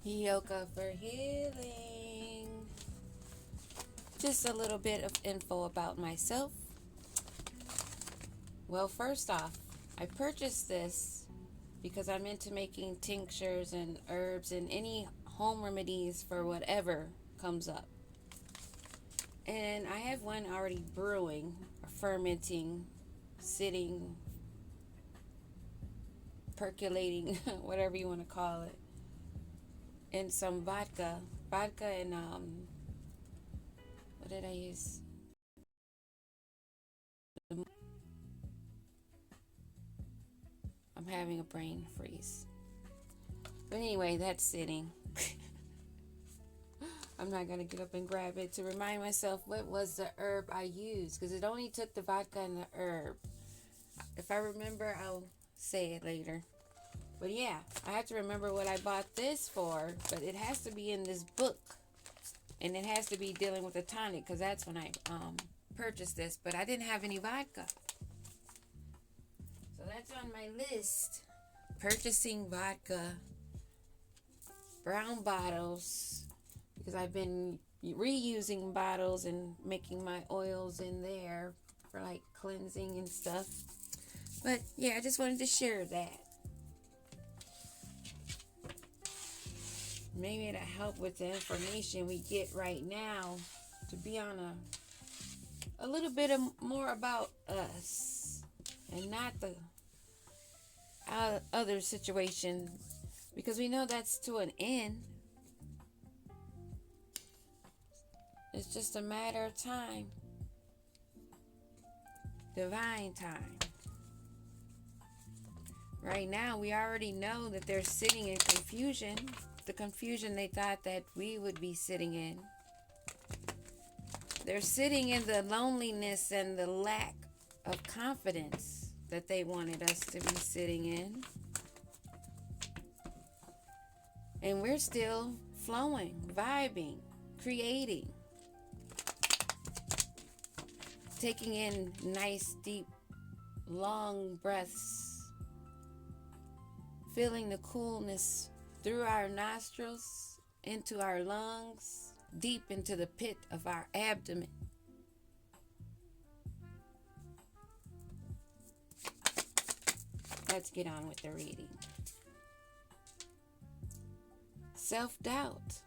Yoga for healing. Just a little bit of info about myself. Well, first off, I purchased this because I'm into making tinctures and herbs and any home remedies for whatever comes up. And I have one already brewing, fermenting, sitting, percolating, whatever you want to call it. And some vodka and what did I use? I'm having a brain freeze. But anyway, that's sitting. I'm not going to get up and grab it to remind myself what was the herb I used, because it only took the vodka and the herb. If I remember, I'll say it later. But yeah, I have to remember what I bought this for, but it has to be in this book. And it has to be dealing with a tonic, because that's when I purchased this. But I didn't have any vodka. So that's on my list. Purchasing vodka, brown bottles, because I've been reusing bottles and making my oils in there for like cleansing and stuff. But yeah, I just wanted to share that. Maybe it'll help with the information we get right now to be on a little bit more about us and not the other situation, because we know that's to an end. It's just a matter of time. Divine time. Right now, we already know that they're sitting in confusion. The confusion they thought that we would be sitting in. They're sitting in the loneliness and the lack of confidence that they wanted us to be sitting in. And we're still flowing, vibing, creating. Taking in nice, deep, long breaths. Feeling the coolness through our nostrils, into our lungs, deep into the pit of our abdomen. Let's get on with the reading. Self-doubt,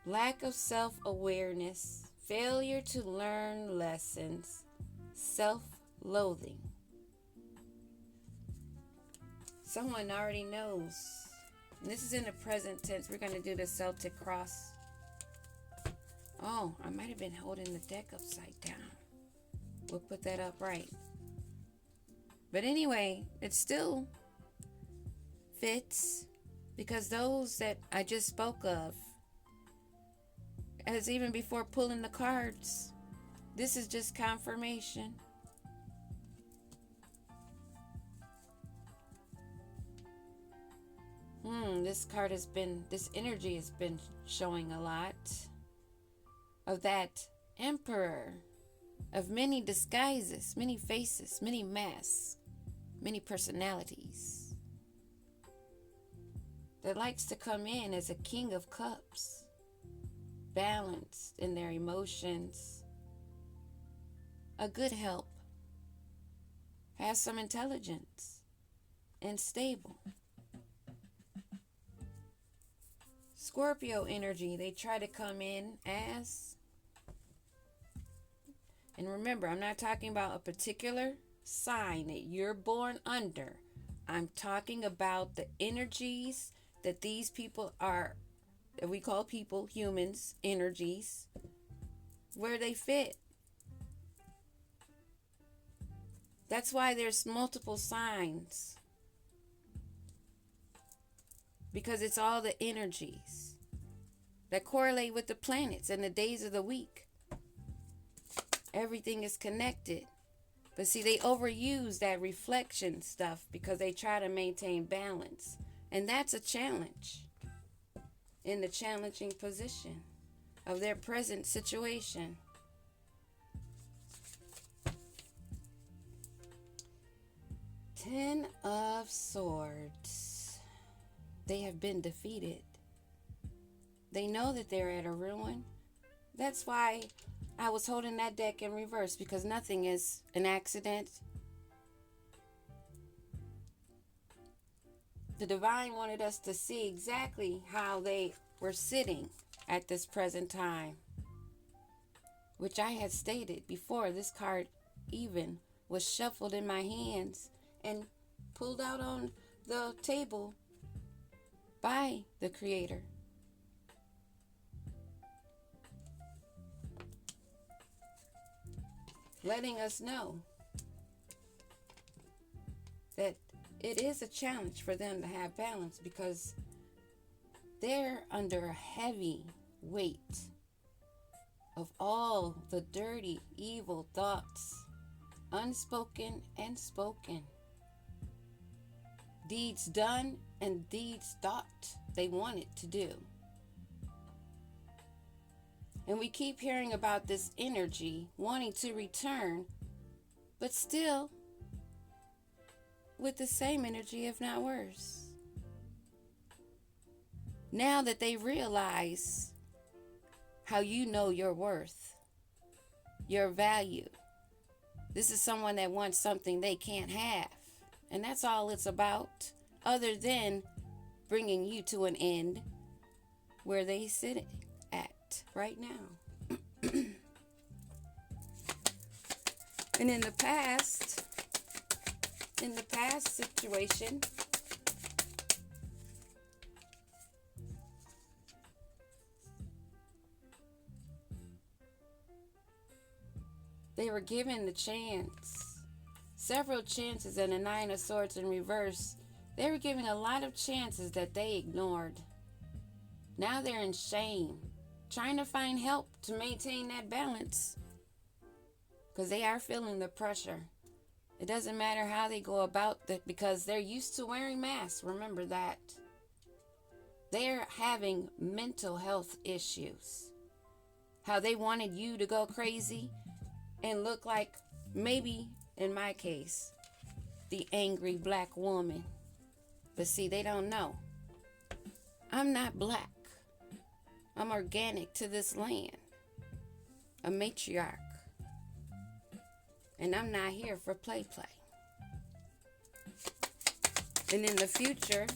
lack of self-awareness, failure to learn lessons, self-loathing. Someone already knows. And this is in the present tense. We're going to do the Celtic cross. Oh, I might have been holding the deck upside down. We'll put that up right. But anyway, it still fits, because those that I just spoke of, as even before pulling the cards, this is just confirmation. This energy has been showing a lot of that emperor of many disguises, many faces, many masks, many personalities, that likes to come in as a king of cups, balanced in their emotions, a good help, has some intelligence, and stable. Scorpio energy, they try to come in as, and remember, I'm not talking about a particular sign that you're born under. I'm talking about the energies that these people are, that we call people, humans, energies, where they fit. That's why there's multiple signs. Because it's all the energies that correlate with the planets and the days of the week. Everything is connected. But see, they overuse that reflection stuff because they try to maintain balance. And that's a challenge in the challenging position of their present situation. Ten of Swords. They have been defeated. They know that they're at a ruin. That's why I was holding that deck in reverse, because nothing is an accident. The divine wanted us to see exactly how they were sitting at this present time, which I had stated before this card even was shuffled in my hands and pulled out on the table by the Creator. Letting us know that it is a challenge for them to have balance, because they're under a heavy weight of all the dirty, evil thoughts, unspoken and spoken, deeds done and deeds thought they wanted to do. And we keep hearing about this energy wanting to return, but still with the same energy, if not worse. Now that they realize how you know your worth, your value. This is someone that wants something they can't have. And that's all it's about, other than bringing you to an end where they sit at right now. And in the past situation, they were given the chance, several chances, and a Nine of Swords in reverse. They were given a lot of chances that they ignored. Now they're in shame, trying to find help to maintain that balance, because they are feeling the pressure. It doesn't matter how they go about that, because they're used to wearing masks. Remember that. They're having mental health issues. How they wanted you to go crazy and look like, maybe in my case, the angry black woman. But see, they don't know. I'm not black. I'm organic to this land. A matriarch. And I'm not here for play. And in the future,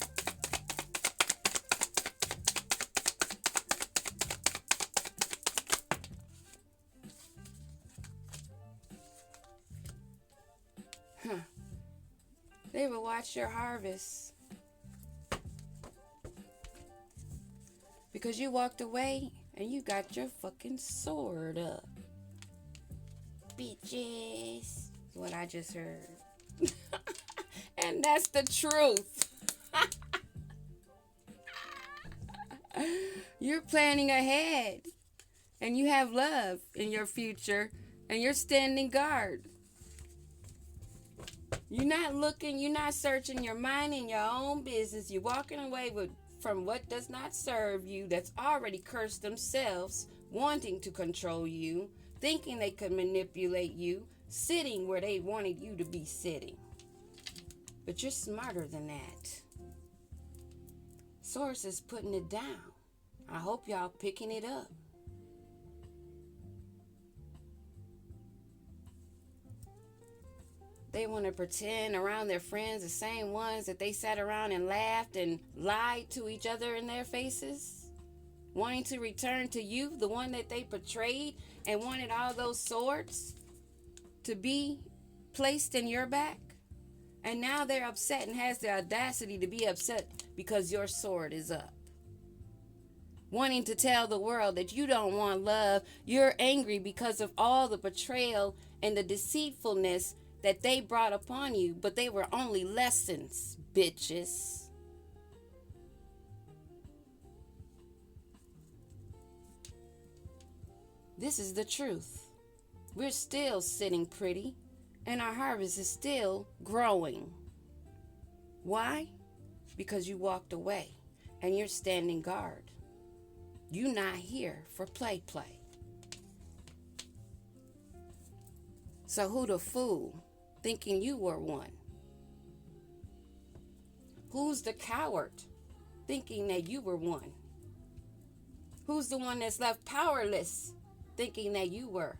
they will watch your harvest, because you walked away and you got your fucking sword up. Bitches, is what I just heard. And that's the truth. You're planning ahead, and you have love in your future, and you're standing guard. You're not looking, you're not searching, you're minding your own business. You're walking away from what does not serve you, that's already cursed themselves, wanting to control you, thinking they could manipulate you, sitting where they wanted you to be sitting. But you're smarter than that. Source is putting it down. I hope y'all picking it up. They want to pretend around their friends, the same ones that they sat around and laughed and lied to each other in their faces, wanting to return to you, the one that they betrayed and wanted all those swords to be placed in your back. And now they're upset and has the audacity to be upset because your sword is up. Wanting to tell the world that you don't want love. You're angry because of all the betrayal and the deceitfulness that they brought upon you, but they were only lessons, bitches. This is the truth. We're still sitting pretty, and our harvest is still growing. Why? Because you walked away, and you're standing guard. You're not here for play. So who the fool, thinking you were one? Who's the coward, thinking that you were one? Who's the one that's left powerless, thinking that you were?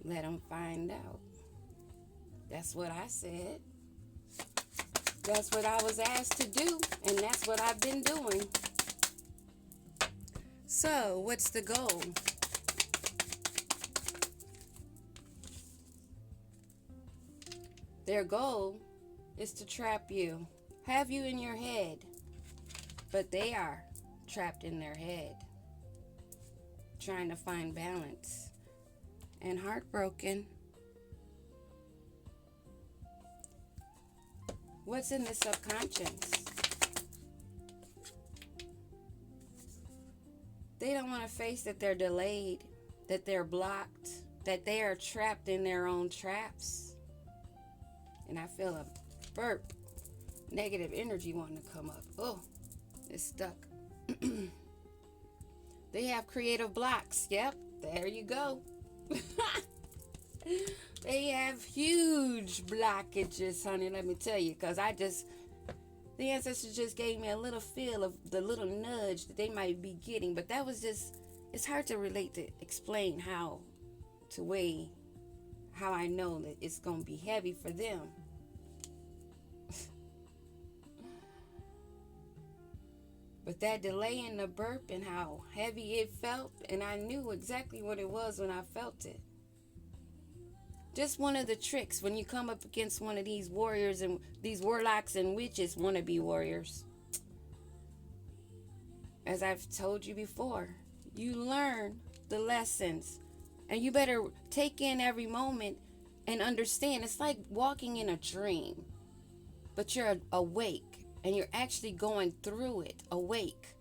Let them find out. That's what I said. That's what I was asked to do, and that's what I've been doing. So, what's the goal? Their goal is to trap you, have you in your head, but they are trapped in their head, trying to find balance and heartbroken. What's in the subconscious? They don't want to face that they're delayed, that they're blocked, that they are trapped in their own traps. And I feel a burp, negative energy wanting to come up. Oh, it's stuck. They have creative blocks. Yep, there you go. They have huge blockages, honey, let me tell you, because the ancestors just gave me a little feel of the little nudge that they might be getting, but that was just, it's hard to relate, to explain how I know that it's going to be heavy for them. But that delay in the burp and how heavy it felt, and I knew exactly what it was when I felt it. Just one of the tricks when you come up against one of these warriors and these warlocks and witches, wannabe warriors. As I've told you before, you learn the lessons, and you better take in every moment and understand. It's like walking in a dream, but you're awake and you're actually going through it awake.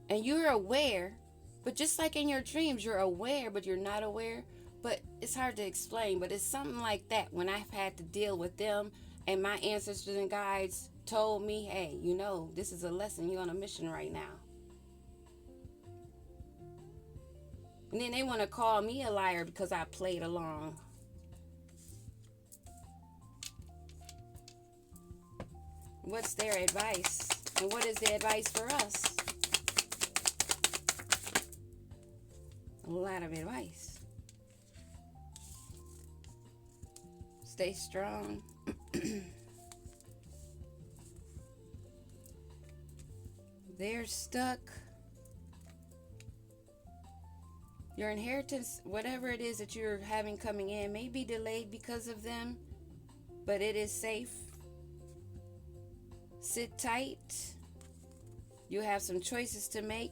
And you're aware, but just like in your dreams, you're aware, but you're not aware. But it's hard to explain, but it's something like that when I've had to deal with them and my ancestors and guides told me, hey, this is a lesson. You're on a mission right now. And then they want to call me a liar because I played along. What's their advice? And what is the advice for us? A lot of advice. Stay strong. They're stuck. Your inheritance, whatever it is that you're having coming in, may be delayed because of them, but it is safe. Sit tight. You have some choices to make.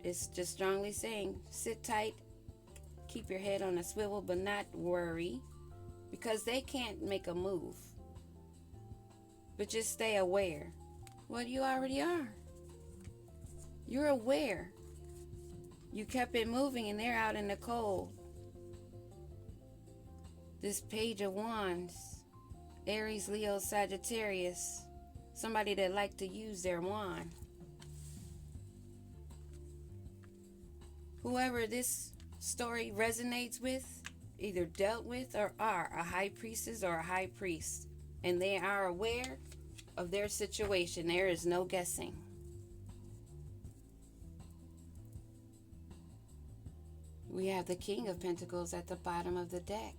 It's just strongly saying, sit tight. Keep your head on a swivel, but not worry. Because they can't make a move. But just stay aware. Well, you already are. You're aware. You kept it moving and they're out in the cold. This Page of Wands. Aries, Leo, Sagittarius. Somebody that like to use their wand. Whoever this story resonates with, either dealt with or are a high priestess or a high priest, and they are aware of their situation. There is no guessing. We have the King of Pentacles at the bottom of the deck.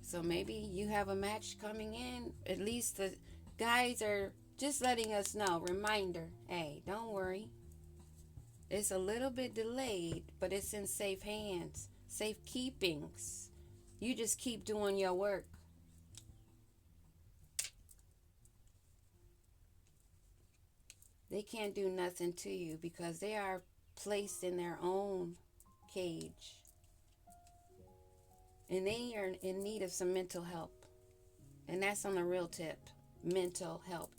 So maybe you have a match coming in. At least the guides are just letting us know. Reminder, hey, don't worry. It's a little bit delayed, but it's in safe hands, safe keepings. You just keep doing your work. They can't do nothing to you because they are placed in their own cage. And they are in need of some mental help. And that's on the real tip. Mental help.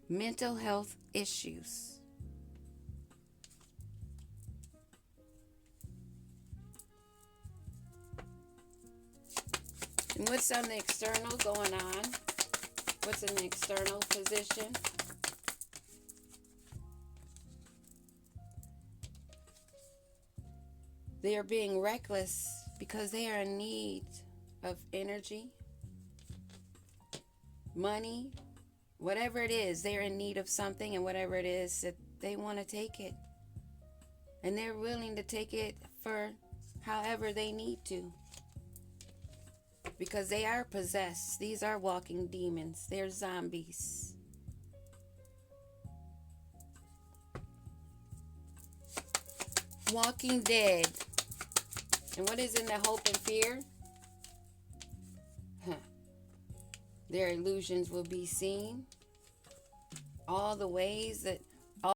Mental health issues. And what's on the external going on? What's in the external position? They are being reckless because they are in need of energy, money, whatever it is, they're in need of something, and whatever it is that they want to take it. And they're willing to take it for however they need to. Because they are possessed. These are walking demons. They're zombies. Walking dead. And what is in the hope and fear? Their illusions will be seen. All the ways that